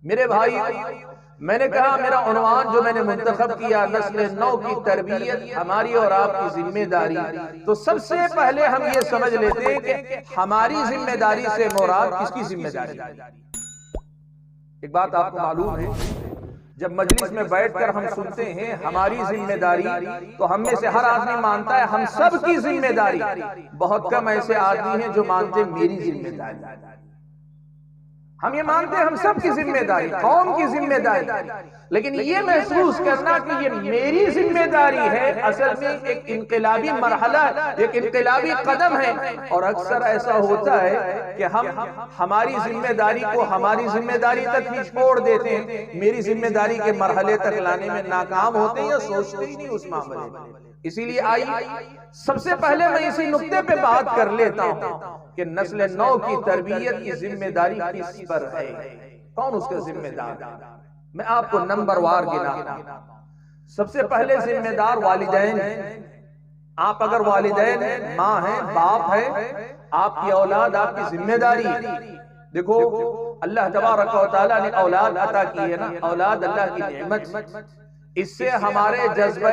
میرے بھائی، میں نے کہا میرا عنوان جو میں نے منتخب کیا نسل نو کی تربیت ہماری اور آپ کی ذمہ داری، تو سب سے پہلے ہم یہ سمجھ لیتے ہیں کہ ہماری ذمہ داری سے مراد کس کی ذمہ داری ہے؟ ایک بات آپ کو معلوم ہے، جب مجلس میں بیٹھ کر ہم سنتے ہیں ہماری ذمہ داری، تو ہم میں سے ہر آدمی مانتا ہے ہم سب کی ذمہ داری، بہت کم ایسے آدمی ہیں جو مانتے میری ذمہ داری۔ ہم یہ مانتے ہیں ہم سب کی ذمہ داری، قوم کی ذمہ داری، لیکن یہ محسوس کرنا کہ یہ میری ذمہ داری ہے اصل میں ایک انقلابی مرحلہ، ایک انقلابی قدم ہے۔ اور اکثر ایسا ہوتا ہے کہ ہم ہماری ذمہ داری کو ہماری ذمہ داری تک ہی چھوڑ دیتے ہیں، میری ذمہ داری کے مرحلے تک لانے میں ناکام ہوتے ہیں یا سوچتے ہی نہیں اس معاملے میں۔ اسی لیے آئیے سب سے پہلے میں اسی نقطے پہ بات کر لیتا ہوں کہ نسل نو کی تربیت کی ذمہ داری کس پر ہے، کون اس کا ذمہ دار ہے۔ میں آپ کو نمبر وار گناتا ہوں۔ سب سے پہلے ذمہ دار والدین ہیں۔ آپ اگر والدین ہیں، ماں ہیں، باپ ہیں، آپ کی اولاد آپ کی ذمہ داری ہے۔ دیکھو اللہ تبارک و تعالیٰ نے اولاد عطا کی ہے نا، اولاد اللہ کی نعمت، اس سے ہمارے جذبہ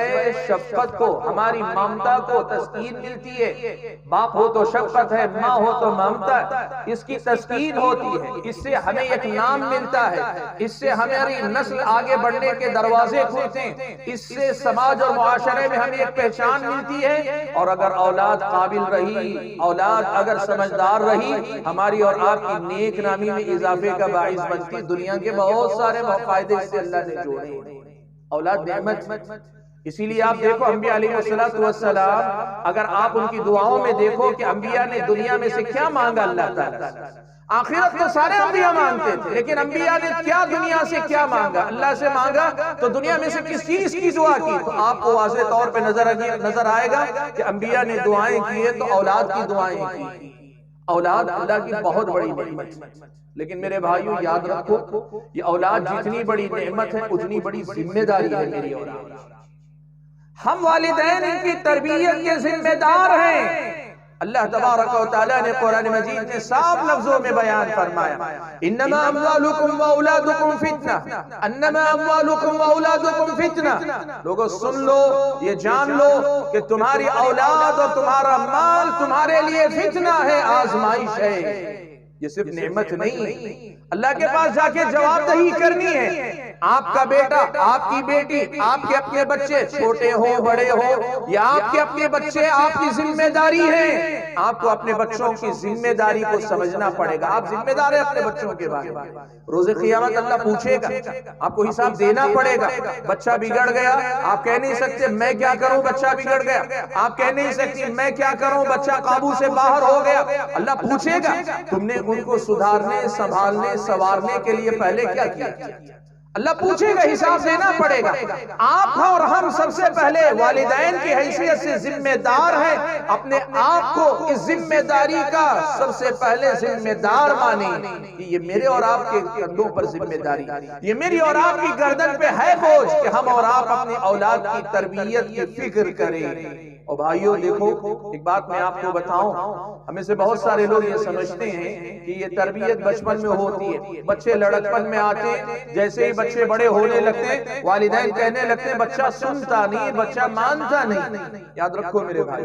شفقت کو، ہماری ممتا کو تسکین ملتی ہے۔ باپ ہو تو شفقت ہے، ماں ہو تو ممتا ہے، اس کی تسکین ہوتی ہے، اس سے ہمیں ایک نام ملتا ہے، اس سے ہماری نسل آگے بڑھنے کے دروازے کھلتے ہیں، اس سے سماج اور معاشرے میں ہمیں ایک پہچان ملتی ہے۔ اور اگر اولاد قابل رہی، اولاد اگر سمجھدار رہی، ہماری اور آپ کی نیک نامی میں اضافے کا باعث بنتی۔ دنیا کے بہت سارے فائدے اس سے اللہ نے جوڑے۔ اولاد نعمت، اسی لیے آپ دیکھو انبیاء علیہ السلام، اگر آپ ان کی دعاؤں میں دیکھو کہ انبیاء نے دنیا میں سے کیا مانگا اللہ تعالیٰ سے۔ آخرت تو سارے انبیاء مانگتے تھے، لیکن انبیاء نے کیا دنیا سے کیا مانگا؟ اللہ سے مانگا تو دنیا میں سے کس چیز کی دعا کی؟ تو آپ کو واضح طور پہ نظر آئے گا کہ انبیاء نے دعائیں کی ہیں تو اولاد کی دعائیں کی۔ اولاد اللہ کی بہت بڑی نعمت، لیکن میرے بھائیو یاد رکھو یہ اولاد جتنی بڑی نعمت ہے اتنی بڑی ذمہ داری ہے میری اولاد۔ ہم والدین ان کی تربیت کے ذمہ دار ہیں۔ اللہ تبارک و تعالیٰ نے قرآن مجید میں صاف لفظوں میں بیان فرمایا، انما اموالکم و اولادکم فتنہ، انما اموالکم و اولادکم فتنہ۔ لوگوں سن لو، یہ جان لو کہ تمہاری اولاد اور تمہارا مال تمہارے لیے فتنہ ہے، آزمائش ہے۔ یہ صرف نعمت نہیں، اللہ کے پاس جا کے جواب دہی کرنی ہے۔ آپ کا بیٹا، آپ کی بیٹی، آپ کے اپنے بچے چھوٹے ہو بڑے ہو، یا آپ کے اپنے بچے آپ کی ذمہ داری ہے۔ آپ کو اپنے بچوں کی ذمہ داری کو سمجھنا پڑے گا۔ آپ ذمہ دار ہیں اپنے بچوں کے بارے میں۔ روز قیامت اللہ پوچھے گا، آپ کو حساب دینا پڑے گا۔ بچہ بگڑ گیا، آپ کہہ نہیں سکتے میں کیا کروں بچہ بگڑ گیا، آپ کہہ نہیں سکتے میں کیا کروں بچہ قابو سے باہر ہو گیا۔ اللہ پوچھے گا تم نے ان کو سدھارنے، سنبھالنے، سنوارنے کے لیے پہلے کیا کیا؟ اللہ پوچھے گا، حساب دینا پڑے گا۔ آپ اور ہم سب سے پہلے والدین کی حیثیت سے ذمہ دار ہیں، اپنے آپ کو اس ذمہ داری کا سب سے پہلے ذمہ دار مانیں کہ یہ میرے اور آپ کے کندھوں پر ذمہ داری، یہ میری اور آپ کی گردن پہ ہے بوجھ کہ ہم اور آپ اپنی اولاد کی تربیت کی فکر کریں۔ اور بھائیو دیکھو ایک بات میں آپ کو بتاؤں، ہمیں سے بہت سارے لوگ یہ سمجھتے ہیں کہ یہ تربیت بچپن میں ہوتی ہے، بچے لڑکپن میں آتے ہیں، جیسے ہی بچے بڑے ہونے لگتے ہیں والدین کہنے لگتے ہیں بچہ سنتا نہیں، بچہ مانتا نہیں۔ یاد رکھو میرے بھائی،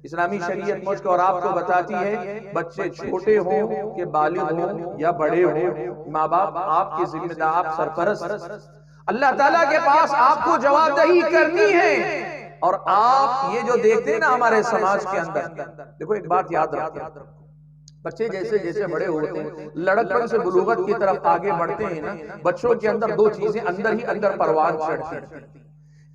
اسلامی شریعت مجھ کو اور آپ کو بتاتی ہے بچے چھوٹے ہوں کہ بالغ ہوں یا بڑے ہوں، ماں باپ آپ کی ذمہ دار، آپ سرپرست، اللہ تعالیٰ کے پاس آپ کو جواب دہی کرنی ہے۔ اور آپ یہ جو دیکھتے ہیں نا ہمارے سماج کے اندر، دیکھو ایک بات یاد رکھو، بچے جیسے جیسے بڑے ہوتے ہیں لڑکپن سے بلوغت کی طرف آگے بڑھتے ہیں نا، بچوں کے اندر دو چیزیں اندر ہی اندر پروان چڑھتی ہیں۔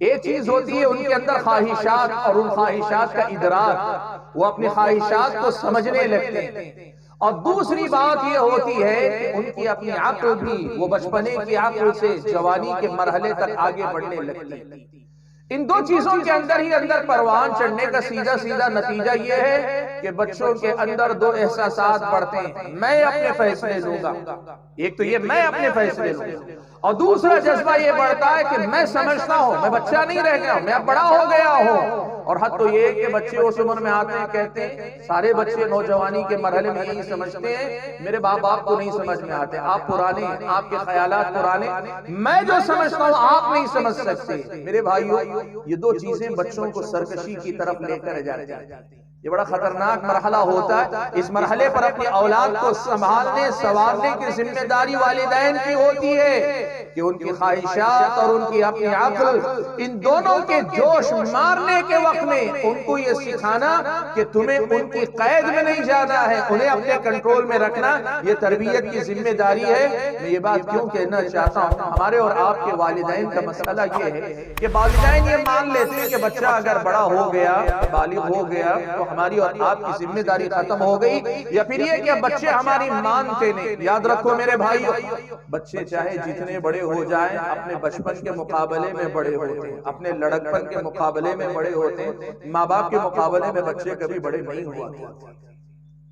ایک چیز ہوتی ہے ان کے اندر خواہشات، اور ان خواہشات کا ادراک، وہ اپنی خواہشات کو سمجھنے لگتے ہیں۔ اور دوسری بات یہ ہوتی ہے کہ ان کی اپنی عقل بھی، وہ بچپنے کی عقل سے جوانی کے مرحلے تک آگے بڑھنے لگتی ہے۔ ان دو چیزوں کے اندر ہی اندر پروان چڑھنے کا سیدھا نتیجہ یہ ہے کہ بچوں کے اندر دو احساسات بڑھتے ہیں، میں اپنے فیصلے لوں گا، ایک تو یہ میں اپنے فیصلے لوں گا، اور دوسرا جذبہ یہ بڑھتا ہے کہ میں سمجھتا ہوں، میں بچہ نہیں رہ گیا ہوں، میں اب بڑا ہو گیا ہوں، اور حد تو یہ کہ بچے اس عمر میں آتے ہیں، کہتے ہیں سارے بچے نوجوانی کے مرحلے میں یہی سمجھتے ہیں میرے باپ کو نہیں سمجھ میں آتے، آپ پرانے ہیں، آپ کے خیالات پرانے، میں جو سمجھتا ہوں آپ نہیں سمجھ سکتے۔ میرے بھائیو، یہ دو چیزیں بچوں کو سرکشی کی طرف لے کر جاتی ہیں۔ یہ بڑا خطرناک مرحلہ ہوتا ہے، اس مرحلے پر اپنی اولاد کو سنبھالنے سنوارنے کی ذمہ داری والدین کی ہوتی ہے کہ ان کی خواہشات اور ان کی اپنی عقل، ان دونوں کے جوش مارنے کے وقت میں ان کو یہ سکھانا کہ تمہیں ان کی قید میں نہیں جانا ہے، انہیں اپنے کنٹرول میں رکھنا، یہ تربیت کی ذمہ داری ہے۔ میں یہ بات کیوں کہنا چاہتا ہوں، ہمارے اور آپ کے والدین کا مسئلہ یہ ہے کہ والدین یہ مان لیتے ہیں کہ بچہ اگر بڑا ہو گیا، بالغ ہو گیا تو ہماری اور آپ کی ذمہ داری ختم ہو گئی، یا پھر یہ کہ بچے ہماری مانتے نہیں۔ یاد رکھو میرے بھائیو، بچے چاہے جتنے بڑے ہو جائیں اپنے بچپن کے مقابلے میں بڑے ہوتے ہیں، اپنے لڑکپن کے مقابلے میں بڑے ہوتے ہیں، ماں باپ کے مقابلے میں بچے کبھی بڑے نہیں ہوا کرتے،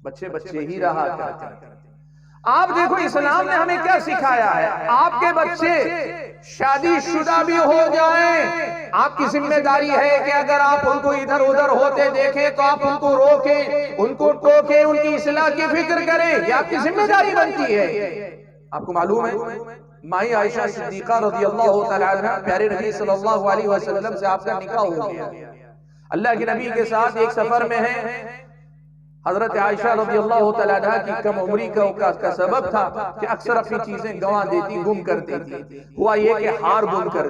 بچے بچے ہی رہا کرتے ہیں۔ آپ دیکھو اسلام نے ہمیں کیا سکھایا ہے، آپ کے بچے شادی شدہ بھی ہو جائیں، آپ کی ذمہ داری ہے کہ اگر آپ ان کو ادھر ادھر ہوتے دیکھیں تو آپ ان کو روکیں، ان کو ٹوکیں، ان کی اصلاح کی فکر کریں، یہ آپ کی ذمہ داری بنتی ہے۔ آپ کو معلوم ہے مائی عائشہ صدیقہ رضی اللہ تعالیٰ عنہ، پیارے نبی صلی اللہ علیہ وسلم سے آپ کا نکاح ہو گیا، اللہ کے نبی کے ساتھ ایک سفر میں ہیں۔ حضرت عائشہ رضی اللہ تعالیٰ عنہ کی کم عمری کا سبب تھا کہ اکثر اپنی چیزیں گنوا دیتی، گم کر دیتی۔ ہوا یہ کہ ہار گم کر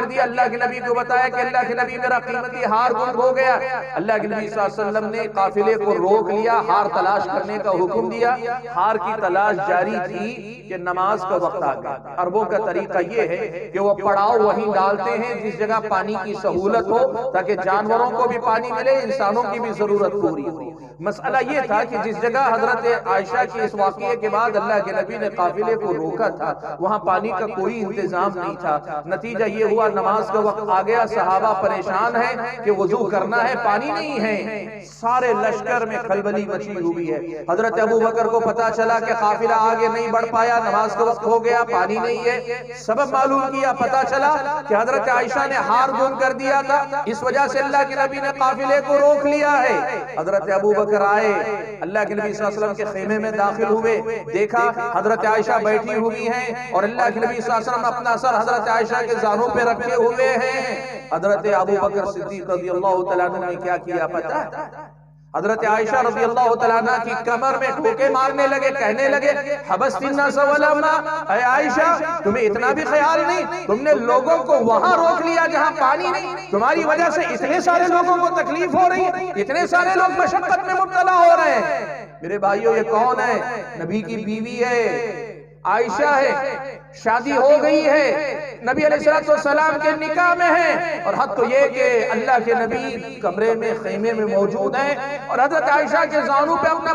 دیا، اللہ کے نبی کو بتایا کہ اللہ کے نبی میرا قیمتی ہار گم ہو گیا۔ اللہ کے نبی صلی اللہ علیہ وسلم نے قافلے کو روک لیا، ہار تلاش کرنے کا حکم دیا۔ ہار کی تلاش جاری تھی کہ نماز کا وقت آ گیا۔ عربوں کا طریقہ یہ ہے کہ وہ پڑاؤ وہیں ڈالتے ہیں جس جگہ پانی کی سہولت ہو، تاکہ جانوروں کو بھی پانی ملے، انسانوں کی بھی ضرورت پوری ہو۔ مسئلہ یہ تھا کہ جس جگہ حضرت عائشہ کی اس واقعے کے بعد اللہ کے نبی نے قافلے کو روکا تھا، وہاں پانی کا کوئی انتظام نہیں تھا۔ نتیجہ یہ ہوا نماز کا وقت آ گیا، صحابہ پریشان ہیں کہ وضو کرنا ہے، پانی نہیں ہے۔ سارے لشکر میں کھلبلی مچی ہوئی ہے۔ حضرت ابو بکر کو پتا چلا کہ قافلہ آگے نہیں بڑھ پایا، نماز کا وقت ہو گیا، پانی نہیں ہے۔ سبب معلوم کیا، پتا چلا کہ حضرت عائشہ نے ہار گم کر دیا تھا، اس وجہ سے اللہ کے نبی نے قافلے کو روک لیا ہے۔ حضرت ابو بکر آئے، اللہ کے نبی صلی اللہ علیہ وسلم کے خیمے میں داخل ہوئے، دیکھا حضرت عائشہ بیٹھی ہوئی ہیں اور اللہ کے نبی صلی اللہ علیہ وسلم اپنا سر حضرت عائشہ کے زانوں پہ رکھے ہوئے ہیں۔ حضرت ابو بکر صدیق رضی اللہ تعالیٰ عنہ نے کیا کیا پتہ ہے؟ حضرت عائشہ رضی اللہ تعالیٰ عنہ کی کمر میں ٹھوکے مارنے لگے، کہنے لگے حبست الناس ولما، اے عائشہ تمہیں اتنا بھی خیال نہیں، تم نے لوگوں کو وہاں روک لیا جہاں پانی نہیں، تمہاری وجہ سے اتنے سارے لوگوں کو تکلیف ہو رہی ہے، اتنے سارے لوگ مشقت میں مبتلا ہو رہے ہیں۔ میرے بھائیو یہ کون ہے؟ نبی کی بیوی ہے، عائشہ ہے، شادی ہو گئی ہے، نبی علیہ السلام کے نکاح میں ہے، اور حد تو یہ کہ اللہ کے نبی کمرے میں خیمے میں موجود ہیں اور حضرت عائشہ کے زانوں پہ اپنا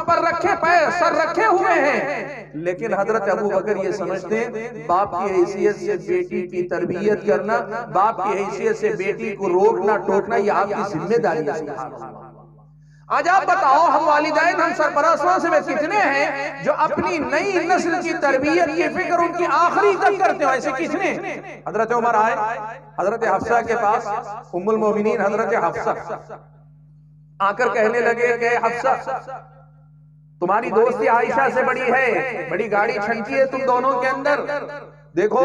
سر رکھے ہوئے ہیں۔ لیکن حضرت ابو بکر یہ سمجھتے ہیں باپ کی حیثیت سے بیٹی کی تربیت کرنا، باپ کی حیثیت سے بیٹی کو روکنا ٹوکنا یہ آپ کی ذمہ داری ہے۔ آج آپ بتاؤ ہم والدین، ہم سرپرستوں سے کتنے ہیں جو اپنی نئی نسل کی تربیت کی فکر ان کی آخری تک کرتے ہیں؟ ایسے کتنے؟ حضرت عمر آئے حضرت حفصہ کے پاس، ام المومنین حضرت حفصہ آ کر کہنے لگے کہ حفصہ تمہاری دوستی عائشہ سے بڑی ہے، بڑی گاڑی چھنکی ہے تم دونوں کے اندر، دیکھو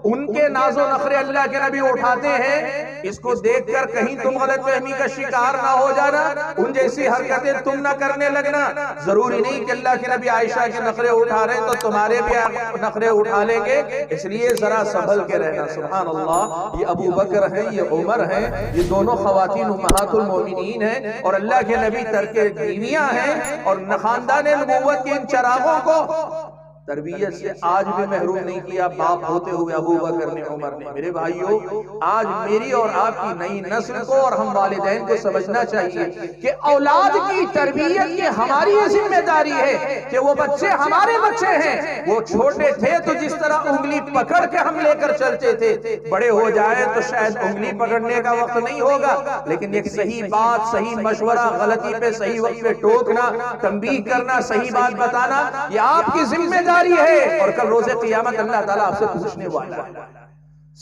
ان کے ناز و نخرے اللہ کے نبی اٹھاتے ہیں، اس کو دیکھ کر کہیں تم غلط فہمی کا شکار نہ ہو جانا، ان جیسی حرکتیں تم نہ کرنے لگنا۔ ضروری نہیں کہ اللہ کے نبی عائشہ کے نخرے اٹھا رہے تو تمہارے بھی نخرے اٹھا لیں گے، اس لیے ذرا سنبھل کے رہنا۔ سبحان اللہ، یہ ابو بکر ہیں، یہ عمر ہیں، یہ دونوں خواتین امہات المومنین ہیں اور اللہ کے نبی ترکے بیویاں ہیں، اور خاندان نبوت کے ان چراغوں کو تربیت سے آج بھی محروم نہیں کیا باپ ہوتے ہوئے ابو بکر نے، عمر نے۔ میرے بھائیو، آج میری اور آپ کی نئی نسل کو اور ہم والدین کو سمجھنا چاہیے کہ اولاد کی تربیت کی ہماری ذمہ داری ہے کہ وہ بچے ہمارے بچے ہیں، وہ چھوٹے تھے تو جس طرح انگلی پکڑ کے ہم لے کر چلتے تھے، بڑے ہو جائے تو شاید انگلی پکڑنے کا وقت نہیں ہوگا، لیکن ایک صحیح بات، صحیح مشورہ، غلطی پہ صحیح وقت پہ ٹوکنا، تنبیہ کرنا، صحیح بات بتانا، یہ آپ کی ذمہ داری ہے، اور کل روز قیامت اللہ تعالیٰ آپ سے پوچھنے والا ہے۔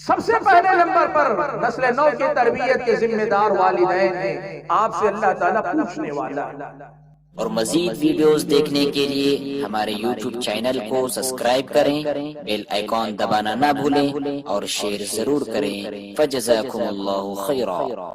سب سے پہلے نمبر پر نسل نو کی تربیت کے ذمہ دار والدین ہیں. آپ سے اللہ تعالیٰ پوچھنے والا ہے. اور مزید ویڈیوز دیکھنے کے لیے ہمارے یوٹیوب چینل کو سبسکرائب کریں، بیل آئیکن دبانا نہ بھولیں اور شیئر ضرور کریں. فجزاکم اللہ خیرا.